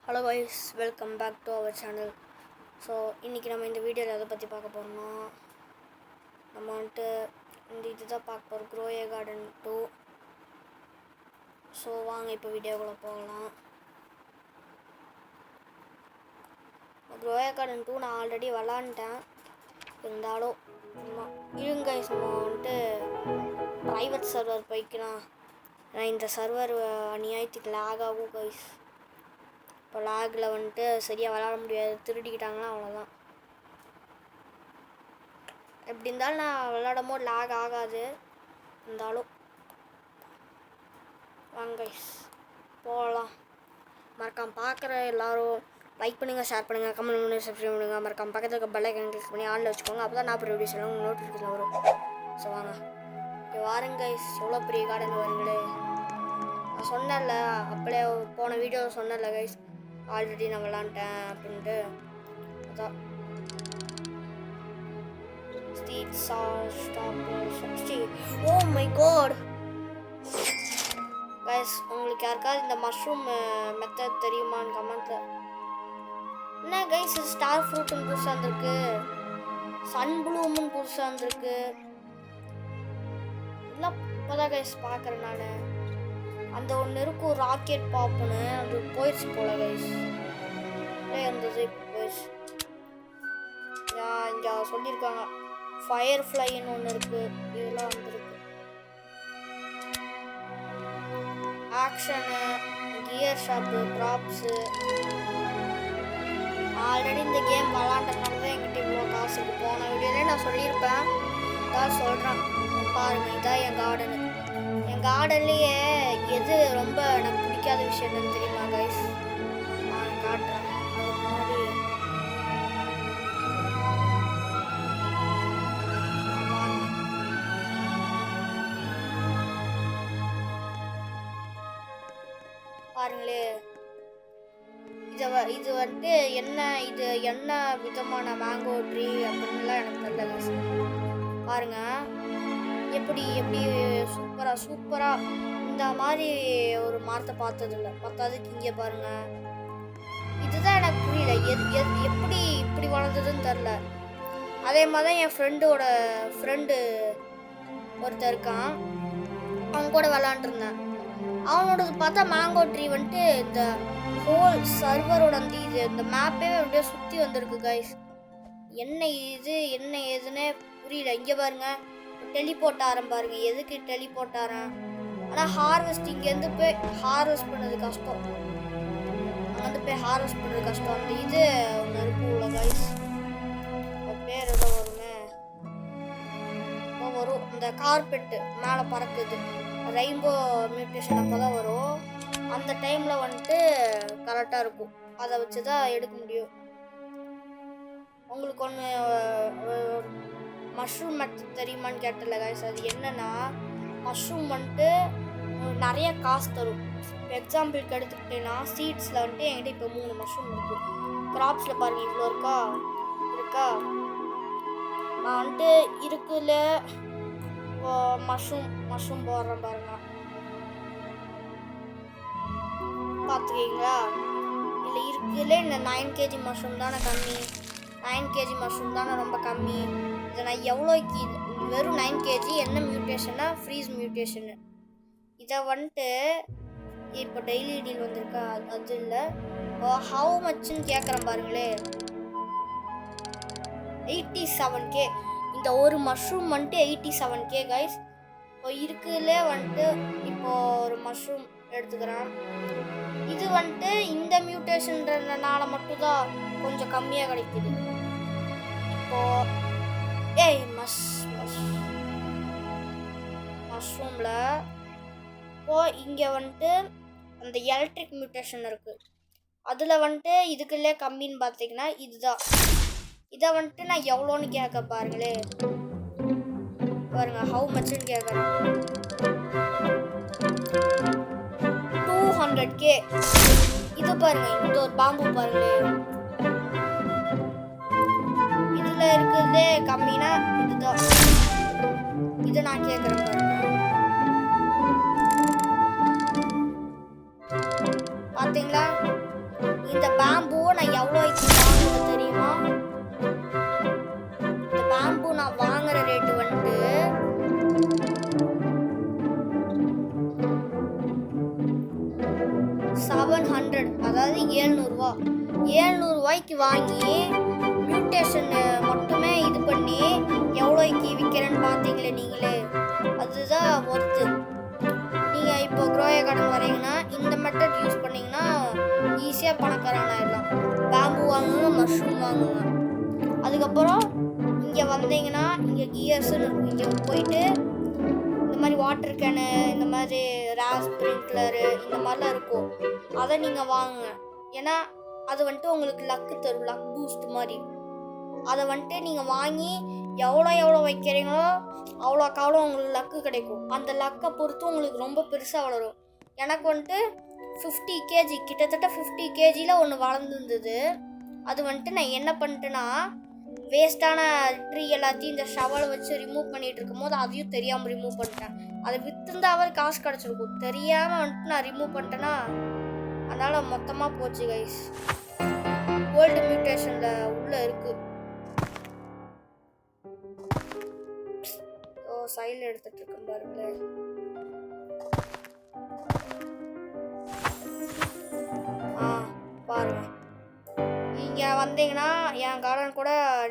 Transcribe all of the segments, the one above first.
Hello guys, welcome back to our channel. So இன்றைக்கி நம்ம இந்த வீடியோவில் எதை பற்றி பார்க்க போகிறோம்னா, நம்ம வந்துட்டு இதுதான் பார்க்க போகிறோம், க்ரோயே கார்டன் 2. ஸோ வாங்க இப்போ வீடியோக்குள்ளே போகலாம். க்ரோயே கார்டன் 2 நான் ஆல்ரெடி விளாண்டுட்டேன். இருந்தாலும் சும்மா இருங்க கைஸ், நம்ம வந்துட்டு ப்ரைவேட் சர்வர் போய்க்கலாம். நான் இந்த சர்வர் அநியாயத்துக்கு லேக் ஆகும் கைஸ். இப்போ லேகில் வந்துட்டு சரியாக விளாட முடியாது, திருடிக்கிட்டாங்கன்னா அவ்வளோதான். எப்படி இருந்தாலும் நான் விளாடும் போது லேக் ஆகாது. இருந்தாலும் வாங்க போகலாம். மறக்காம பார்க்குற எல்லோரும் லைக் பண்ணுங்கள், ஷேர் பண்ணுங்கள், கமெண்ட் பண்ணுங்கள், சப்ஸ்கிரைப் பண்ணுங்கள். மறக்காம பக்கத்தில் இருக்க பெல் ஐக்கான் கிளிக் பண்ணி ஆனில் வச்சுக்கோங்க. அப்போ தான் நான் அப்புறம் வீடியோஸ் எல்லாம் நோட்டிஃபிகேஷன் வரும். ஸோ வாங்க இப்போ வாருங்க கைஸ், எவ்வளோ பெரிய கார்டன் வருங்களே. நான் சொன்னேன்ல, அப்படியே போன வீடியோ சொன்னேன்ல கைஸ், ஆல்ரெடி நான் விளாண்டேன் அப்படின்ட்டு. அதான் ஓ மை காட் கைஸ், உங்களுக்கு யாருக்காவது இந்த மஷ்ரூம் மெத்தட் தெரியுமான்னு கமெண்ட்டில். என்ன கைஸ், ஸ்டார் ஃப்ரூட்டுன்னு புதுசாக வந்திருக்கு, சன் ப்ளூமுன்னு புதுசாக வந்திருக்கு. இதெல்லாம் இப்போதான் கைஸ் பார்க்குறேன் நான். அந்த ஒன்று இருக்கும் ராக்கெட் பாப்புன்னு, அது போயிடுச்சு போல கைஸ். இருந்தது இப்போ போயிடுச்சு. இங்கே சொல்லியிருக்காங்க ஃபயர் ஃப்ளைன்னு ஒன்று இருக்குது, இதெல்லாம் வந்துருக்கு. Action, gear shop, props. Already இந்த கேம் விளாண்டனால தான் என்கிட்ட இவ்வளோ காசு இருக்குது. போன வீடியோலே நான் சொல்லியிருப்பேன், இதான் சொல்கிறேன் பாருங்கள். இதான் என் கார்டனு. என் கார்டன்லேயே எது ரொம்ப எனக்கு பிடிக்காத விஷயம் என்னன்னு தெரியுமா கைஸ்? நான் காட்டுறேன். அதுக்கு முன்னாடி பாருங்களே, இது வந்துட்டு என்ன விதமான மேங்கோ ட்ரீ அப்படின்லாம் எனக்கு தெரியல கைஸ். பாருங்க எப்படி சூப்பராக இந்த மாதிரி ஒரு மரத்தை பார்த்ததில்ல. பார்த்ததுக்கு இங்கே பாருங்க, இதுதான் எனக்கு புரியல, எப்படி இப்படி வளர்ந்ததுன்னு தெரில. அதே மாதிரி தான் என் ஃப்ரெண்டு ஒருத்தர் இருக்கான், அவன் கூட விளாண்டுருந்தேன். அவனோடது பார்த்தா மேங்கோ ட்ரீ வந்துட்டு இந்த ஹோல் சர்வரோட இந்த மேப்பே அப்படியே சுற்றி வந்திருக்கு கைஸ். என்ன ஏதுன்னு புரியல. இங்கே பாருங்க, டெலிபோர்ட் பாருங்க, எதுக்கு டெலிபோர்ட் ஆறேன். ஆனால் ஹார்வெஸ்ட் இங்கேருந்து போய் ஹார்வெஸ்ட் பண்ணுறது கஷ்டம். அங்கேருந்து போய் ஹார்வெஸ்ட் பண்ணுறது கஷ்டம். அந்த இது ஒன்று இருக்கும்ல கைஸ், பேர் ஏதோ வருமே, வரும் இந்த கார்பெட்டு மேலே பறக்குது, ரெயின்போ மியூட்டேஷன் அப்போ தான் வரும். அந்த டைமில் வந்துட்டு கரெக்டாக இருக்கும், அதை வச்சு தான் எடுக்க முடியும். உங்களுக்கு ஒன்று மஷ்ரூம் மெத்தட் தெரியுமான்னு கேட்டல கைஸ். அது என்னன்னா, மஷ்ரூம் வந்துட்டு நிறைய காசு தரும். இப்போ எக்ஸாம்பிளுக்கு எடுத்துக்கிட்டேன்னா, சீட்ஸில் வந்துட்டு என்கிட்ட இப்போ 3 மஷ்ரூம் இருக்குது. க்ராப்ஸில் பாருங்கள் இவ்வளோ இருக்கா. நான் வந்துட்டு இருக்குல்ல இப்போ மஷ்ரூம் போடுறேன் பாருங்க, பார்த்துக்கீங்களா? இல்லை இருக்குல்ல இந்த 9 kg மஷ்ரூம் தானே கம்மி, 9 kg மஷ்ரூம் தானே ரொம்ப கம்மி. இதை நான் எவ்வளோக்கு, வெறும் 9 kg. என்ன மியூட்டேஷன்னா ஃப்ரீஸ் மியூட்டேஷனு. இதை வந்துட்டு இப்போ டெய்லி டீல் வந்திருக்கா, அது இல்லை. ஹவு மச்சுன்னு கேட்குறேன் பாருங்களே, 87K. இந்த ஒரு மஷ்ரூம் வந்துட்டு 87K கைஸ். இப்போ இருக்குதுல வந்துட்டு இப்போ ஒரு மஷ்ரூம் எடுத்துக்கிறேன். இது வந்துட்டு இந்த மியூட்டேஷன்றனால மட்டும்தான் கொஞ்சம் கம்மியாக கிடைக்குது. இப்போ மஷ்ரூமில் இப்போ இங்கே வந்துட்டு அந்த எலக்ட்ரிக் மியூட்டேஷன் இருக்குது. அதில் வந்துட்டு இதுக்குள்ளே கம்மின்னு பார்த்தீங்கன்னா இதுதான். இதை வந்துட்டு நான் எவ்வளோன்னு கேட்க பாருங்களே, பாருங்க ஹவு மச்சுன்னு கேட்குறேன். 200K. இது பாருங்க, இந்த ஒரு பாம்பு பாருங்களே, இதில் இருக்கிறதே கம்மினா இதுதான். இதை நான் கேட்குறேன் பாருங்க. பார்த்தீங்களா, 700, அதாவது 700 வாங்கி மியூட்டேஷன் மட்டுமே இது பண்ணி எவ்வளோக்கு விற்கிறேன்னு பார்த்தீங்களே நீங்களே, அதுதான் ஒர்த்து. நீங்கள் இப்போ க்ரோயா கார்டன் வரீங்கன்னா இந்த மெத்தட் யூஸ் பண்ணிங்கன்னா ஈஸியாக பணக்காரன் ஆயிடலாம். பேம்பு வாங்குங்க, மஷ்ரூம் வாங்குங்க. அதுக்கப்புறம் இங்கே வந்தீங்கன்னா இங்கே கியர்ஸ்ன்னு இருக்கும். இங்கே போயிட்டு இந்த மாதிரி வாட்டர் கேனு, இந்த மாதிரி ரேஸ் ஸ்ப்ரிங்க்லரு இந்த மாதிரிலாம் இருக்கும். அதை நீங்கள் வாங்குங்க. ஏன்னா அது வந்துட்டு உங்களுக்கு லக்கு தரும், லக் பூஸ்ட் மாதிரி. அதை வந்துட்டு நீங்கள் வாங்கி எவ்வளோ வைக்கிறீங்களோ அவ்வளோ உங்களுக்கு லக்கு கிடைக்கும். அந்த லக்கை பொறுத்து உங்களுக்கு ரொம்ப பெருசாக வளரும். எனக்கு வந்துட்டு 50 kg, கிட்டத்தட்ட 50 kgயில் ஒன்று வளர்ந்துருந்தது. அது வந்துட்டு நான் என்ன பண்ணிட்டேன்னா, வேஸ்ட்டான ட்ரீ எல்லாத்தையும் இந்த ஷவலை வச்சு ரிமூவ் பண்ணிகிட்டு இருக்கும் போது அதையும் தெரியாமல் ரிமூவ் பண்ணிட்டேன். அதை விற்றுந்தாவது காசு கிடச்சிருக்கும். தெரியாமல் வந்துட்டு நான் ரிமூவ் பண்ணிட்டேன்னா அதனால் மொத்தமாக போச்சு கைஸ். கோல்டு மியூட்டேஷனில் உள்ளே இருக்குது. சைடில் எடுத்துட்டு இருக்கேன் பாருங்களேன். பாருங்க, நீங்கள் வந்தீங்கன்னா என் கார்டன் கூட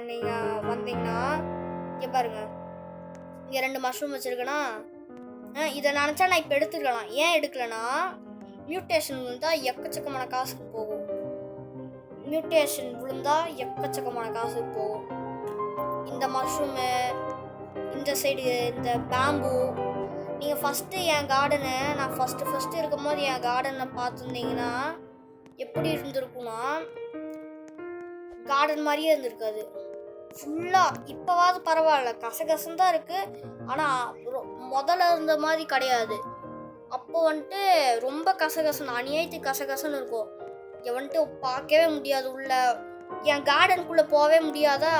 நீங்கள் வந்தீங்கன்னா இங்கே பாருங்க, இங்கே 2 மஷ்ரூம் வச்சுருக்கேன்னா இதை நினச்சா நான் இப்போ எடுத்துக்கலாம். ஏன் எடுக்கலைன்னா மியூட்டேஷன் விழுந்தால் எக்கச்சக்கமான காசுக்கு போகும். இந்த மஷ்ரூமு, இந்த சைடு இந்த பேம்பு, நீங்கள் ஃபஸ்ட்டு என் கார்டனை நான் ஃபஸ்ட்டு இருக்கும் போது என் கார்டனை பார்த்துருந்தீங்கன்னா எப்படி இருந்திருக்குன்னா கார்டன் மாதிரியே இருந்திருக்காது. ஃபுல்லாக இப்போவாது பரவாயில்ல, கசகசன்னு தான் இருக்குது. ஆனால் முதல்ல இருந்த மாதிரி கிடையாது. அப்போ வந்துட்டு ரொம்ப கசகசன்னு, அநியாயத்துக்கு கசகசன்னு இருக்கும். இங்கே வந்துட்டு பார்க்கவே முடியாது, உள்ள என் கார்டனுக்குள்ளே போகவே முடியாதா.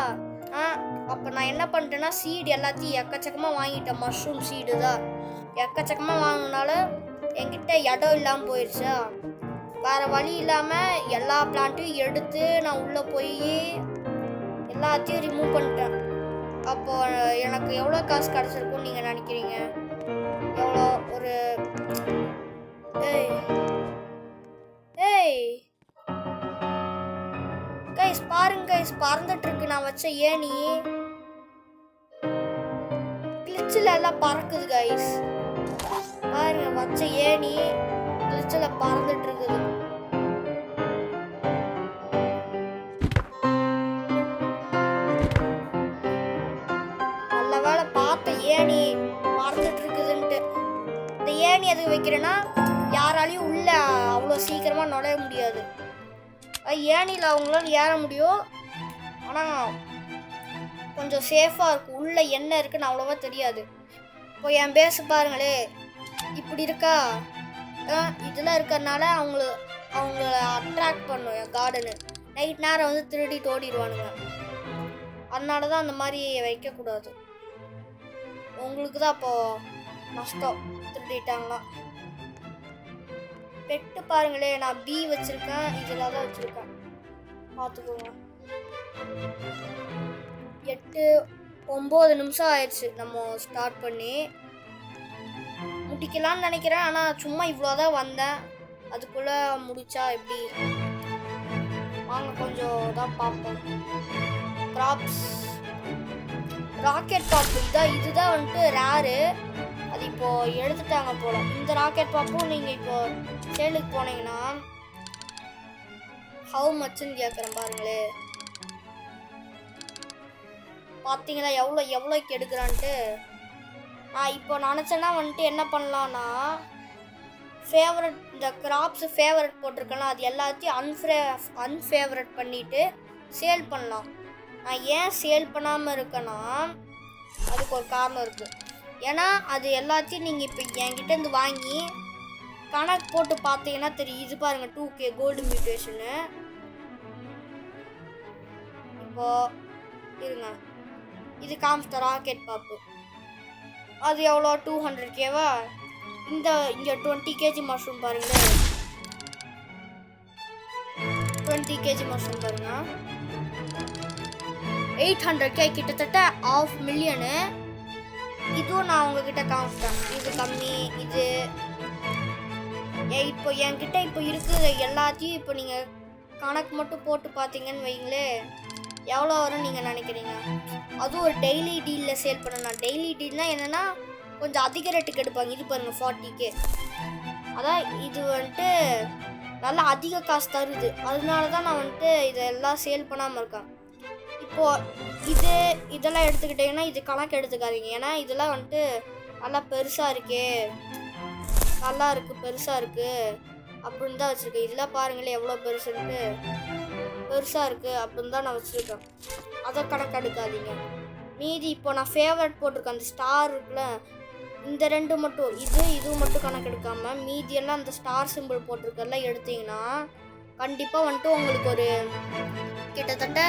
அப்போ நான் என்ன பண்ணிட்டேன்னா சீடு எல்லாத்தையும் எக்கச்சக்கமாக வாங்கிட்டேன். மஷ்ரூம் சீடு தான் எக்கச்சக்கமாக வாங்கினால என்கிட்ட இடம் இல்லாமல் போயிடுச்சா. வேறு வழி இல்லாமல் எல்லா பிளான்ட்டையும் எடுத்து நான் உள்ளே போய் எல்லாத்தையும் ரிமூவ் பண்ணிட்டேன். அப்போ எனக்கு எவ்வளோ காசு கிடச்சிருக்குன்னு நீங்கள் நினைக்கிறீங்க? எவ்வளோ? ஒரு கைஸ் பாருங்க கைஸ், பறந்துட்டு இருக்கு நான் வச்ச ஏணி. கிளிச்சில் எல்லாம் பறக்குது கைஸ். பாருங்க, வச்ச ஏணி கிளிச்சில் பறந்துட்டு இருக்குது. நல்ல வேலை பார்த்த ஏணி பறந்துட்டு இருக்குதுன்ட்டு. இந்த ஏணி எதுக்கு வைக்கிறேன்னா யாராலையும் உள்ள அவ்வளோ சீக்கிரமாக நுழைய முடியாது. ஏணியில் அவங்களால ஏற முடியும், ஆனால் கொஞ்சம் சேஃபாக இருக்கும். உள்ளே என்ன இருக்குன்னு அவ்வளோவா தெரியாது. இப்போ என் பேச பாருங்களே, இப்படி இருக்கா, இதெல்லாம் இருக்கிறதுனால அவங்கள அட்ராக்ட் பண்ணும் என் கார்டனு. நைட் நேரம் வந்து திருடிட்டு ஓடிடுவானுங்க. அதனால தான் அந்த மாதிரி வைக்கக்கூடாது. உங்களுக்கு தான் அப்போது நஷ்டம், திருடிட்டாங்களா. பெட்டு பாருங்களே, நான் பீ வச்சுருக்கேன், இதில் தான் வச்சுருக்கேன், பார்த்துக்கோங்க. 8-9 நிமிஷம் ஆயிடுச்சு நம்ம ஸ்டார்ட் பண்ணி. முடிக்கலான்னு நினைக்கிறேன், ஆனால் சும்மா இவ்வளோதான் வந்தேன். அதுக்குள்ளே முடிச்சா எப்படி? வாங்க கொஞ்சம் தான் பார்ப்போம். க்ராப்ஸ் ராக்கெட் பாப்பு இதுதான் வந்துட்டு ரேரு. அது இப்போது எடுத்துட்டாங்க போல். இந்த ராக்கெட் பாப்பும் நீங்கள் இப்போது சேலுக்கு போனீங்கன்னா ஹவு மச்சுன்னு கேட்குறேன் பாருங்களே. பார்த்தீங்களா எவ்வளோக்கு எடுக்கிறான்ட்டு. இப்போ நினச்சேன்னா வந்துட்டு என்ன பண்ணலான்னா, ஃபேவரட் இந்த கிராப்ஸு ஃபேவரட் போட்டிருக்கலாம், அது எல்லாத்தையும் அன்ஃபேவரட் பண்ணிவிட்டு சேல் பண்ணலாம். நான் ஏன் சேல் பண்ணாமல் இருக்கேன்னா அதுக்கு ஒரு காரணம் இருக்குது. ஏன்னா அது எல்லாத்தையும் நீங்கள் இப்போ என்கிட்டேருந்து வாங்கி கணக்கு போட்டு பார்த்தீங்கன்னா தெரியும். இது பாருங்கள், 2K கோல்டு மியூட்டேஷனு. இப்போது இருங்க, இது காமிச்ச ராக்கெட் பாப்பு அது எவ்வளோ? 200Kவா? இங்கே 20 kg மஷ்ரூம் பாருங்களேன். 20 kg மஷ்ரூம் பாருங்க, 800K, கிட்டத்தட்ட 500,000. இதுவும் நான் உங்ககிட்ட காமிச்சிட்டேன். இது கம்மி, இது இப்போ என்கிட்ட இப்போ இருக்கிற எல்லாத்தையும் இப்போ நீங்கள் கணக்கு மட்டும் போட்டு பார்த்தீங்கன்னு வைங்களே எவ்வளோ வரும் நீங்கள் நினைக்கிறீங்க? அதுவும் ஒரு டெய்லி டீலில் சேல் பண்ணணும். டெய்லி டீல்னால் என்னென்னா கொஞ்சம் அதிக ரேட்டுக்கு எடுப்பாங்க. இது பாருங்கள் 40K. அதான் இது வந்துட்டு நல்லா அதிக காசு தருது. அதனால தான் நான் வந்துட்டு இதெல்லாம் சேல் பண்ணாமல் இருக்கேன். இப்போது இதெல்லாம் எடுத்துக்கிட்டிங்கன்னா இது கணக்கு எடுத்துக்காதீங்க. ஏன்னா இதெல்லாம் வந்துட்டு நல்லா பெருசாக இருக்கே, நல்லா இருக்குது, பெருசாக இருக்குது அப்படின்னு தான் வச்சுருக்கேன். இதெல்லாம் பாருங்களேன் எவ்வளோ பெருசுன்ட்டு, பெருசாக இருக்குது அப்படின்னு தான் நான் வச்சுருக்கேன். அதை கணக்கு எடுக்காதீங்க. மீதி இப்போ நான் ஃபேவரட் போட்டிருக்கேன், அந்த ஸ்டார் இருக்குல்ல, இந்த 2 மட்டும், இது மட்டும் கணக்கு எடுக்காமல் மீதியெல்லாம் அந்த ஸ்டார் சிம்பிள் போட்டிருக்கெல்லாம் எடுத்தீங்கன்னா கண்டிப்பாக வந்துட்டு உங்களுக்கு ஒரு கிட்டத்தட்ட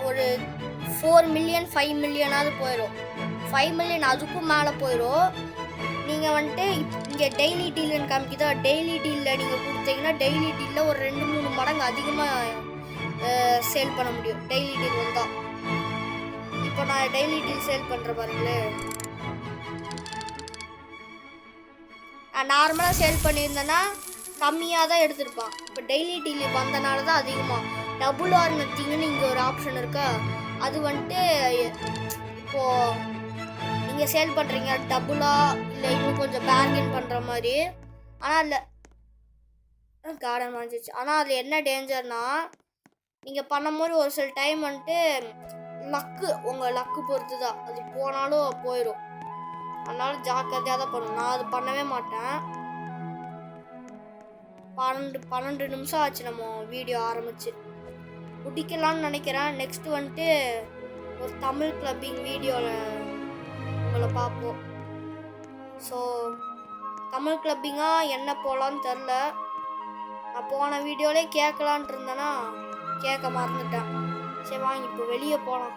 ஒரு 4 மில்லியன் 5 மில்லியனாவது போயிடும். 5 மில்லியன் அதுக்கும் மேலே போயிடும். நீங்கள் வந்துட்டு இங்கே டெய்லி டீல்னு காமிக்குதா, டெய்லி டீலில் நீங்கள் கொடுத்தீங்கன்னா டெய்லி டீலில் ஒரு 2-3 மடங்கு அதிகமாக சேல் பண்ண முடியும். டெய்லி டீல் வந்தால் இப்போ நான் டெய்லி டீல் சேல் பண்ணுற பாருங்களேன். நான் நார்மலாக சேல் பண்ணியிருந்தேன்னா கம்மியாக தான் எடுத்திருப்பான். இப்போ டெய்லி டீல் வந்தனால தான் அதிகமாக. டபுள் ஆர் நத்திங்னு இங்கே ஒரு ஆப்ஷன் இருக்கா, அது வந்துட்டு இப்போது நீங்கள் சேல் பண்ணுறீங்க டபுளாக இல்லை இன்னும் கொஞ்சம் பேர்கெயின் பண்ணுற மாதிரி. ஆனால் இல்லை கார்டன் வாங்கிச்சு. ஆனால் அதில் என்ன டேஞ்சர்னால் நீங்கள் பண்ணும்போது ஒரு சில டைம் வந்துட்டு உங்கள் லக்கு பொறுத்து தான் அது போனாலும் போயிடும். அதனால ஜாக்கிரதையாக தான் பண்ணணும். நான் அது பண்ணவே மாட்டேன். 12 நிமிஷம் ஆச்சு நம்ம வீடியோ ஆரம்பிச்சு. முடிக்கலான்னு நினைக்கிறேன். நெக்ஸ்ட் வந்துட்டு ஒரு தமிழ் கிளப்பிங் வீடியோவில் உங்களை பார்ப்போம். ஸோ தமிழ் கிளப்பிங்காக என்ன போகலான்னு தெரில. நான் போன வீடியோவிலே கேட்கலான்ட்டு இருந்தேன்னா கேட்க மறந்துட்டேன். சரி வாங்க இப்போ வெளியே போகலாம்.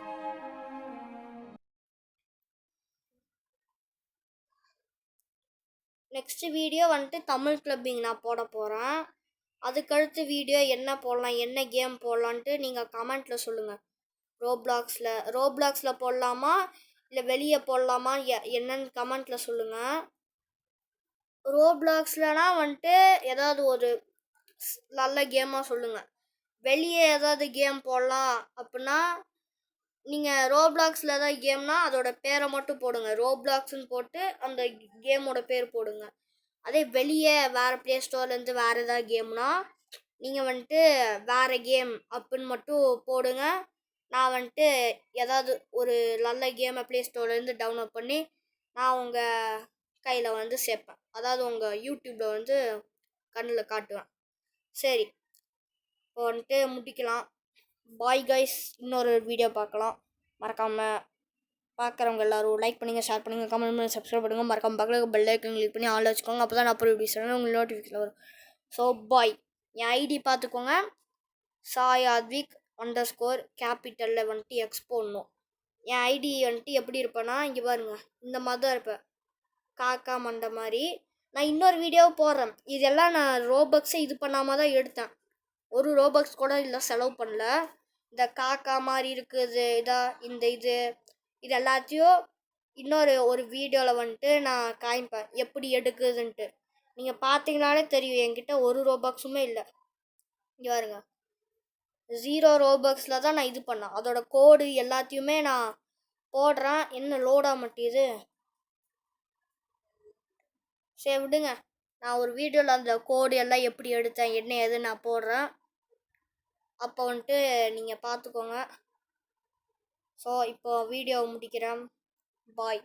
நெக்ஸ்ட் வீடியோ வந்துட்டு தமிழ் கிளப்பிங் நான் போட போகிறேன். அதுக்கடுத்து வீடியோ என்ன போடலாம், என்ன கேம் போடலான்ட்டு நீங்கள் கமெண்ட்டில் சொல்லுங்கள். ரோப்ளாக்ஸில் போடலாமா இல்லை வெளியே போடலாமா என்னன்னு கமெண்ட்டில் சொல்லுங்கள். ரோப்ளாக்ஸ்லனா வந்துட்டு ஏதாவது ஒரு நல்ல கேமாக சொல்லுங்கள். வெளியே ஏதாவது கேம் போடலாம் அப்படின்னா நீங்கள் ரோப்ளாக்ஸில் ஏதாவது கேம்னா அதோட பேரை மட்டும் போடுங்க. ரோப்ளாக்ஸ்ன்னு போட்டு அந்த கேமோட பேர் போடுங்க. அதே வெளியே வேறு ப்ளே ஸ்டோர்லேருந்து வேறு ஏதாவது கேம்னா நீங்கள் வந்துட்டு வேறு கேம் அப்படின்னு மட்டும் போடுங்க. நான் வந்துட்டு ஏதாவது ஒரு நல்ல கேமை ப்ளே ஸ்டோர்லேருந்து டவுன்லோட் பண்ணி நான் உங்கள் கையில் வந்து சேர்ப்பேன். அதாவது உங்கள் யூடியூப்பில் வந்து கண்ணில் காட்டுவேன். சரி இப்போ வந்துட்டு முடிக்கலாம். பாய் கைஸ், இன்னொரு வீடியோ பார்க்கலாம். மறக்காமல் பார்க்குறவங்க எல்லோரும் லைக் பண்ணுங்கள், ஷேர் பண்ணுங்கள், கமெண்ட் பண்ணுங்கள், சப்ஸ்கிரைப் பண்ணுங்கள். மறக்காமல் பக்கத்தில் பெல் ஐக்கன் கிளிக் பண்ணி ஆல் வச்சுக்கோங்க. அப்போ தான் நான் அப்புறம் இப்படி சொன்னால் உங்களுக்கு நோட்டிஃபிகேஷன் வரும். So bye. என் ஐடி பார்த்துக்கோங்க, Sayadvik_, கேபிட்டலில் வந்துட்டு எக்ஸ் போடணும். என் ஐடி வந்துட்டு எப்படி இருப்பேன்னா இங்கே பாருங்கள், இந்த மாதிரி தான் இருப்பேன், காக்கா மண்டை மாதிரி. நான் இன்னொரு வீடியோ போடுறேன். இதெல்லாம் நான் ரோபக்ஸை இது பண்ணாமல் தான் எடுத்தேன். ஒரு ரோபக்ஸ் கூட இல்லை செலவு பண்ணல. இந்த காக்கா மாதிரி இருக்குது இது எல்லாத்தையும் ஒரு வீடியோவில் வந்துட்டு நான் காமிப்பேன் எப்படி எடுக்குதுன்ட்டு. நீங்கள் பார்த்தீங்கனாலே தெரியும் என்கிட்ட ஒரு ரோபக்ஸுமே இல்லை. இங்கே பாருங்க, 0 ரோபக்ஸில் தான் நான் இது பண்ணேன். அதோட கோடு எல்லாத்தையுமே நான் போடுறேன். என்ன லோடாக மாட்டேது. சரி விடுங்க, நான் ஒரு வீடியோவில் அந்த கோடு எல்லாம் எப்படி எடுத்தேன் என்ன எது நான் போடுறேன். அப்போ வந்துட்டு நீங்கள் பார்த்துக்கோங்க. ஸோ இப்போ வீடியோவை முடிக்கிறேன். பாய்.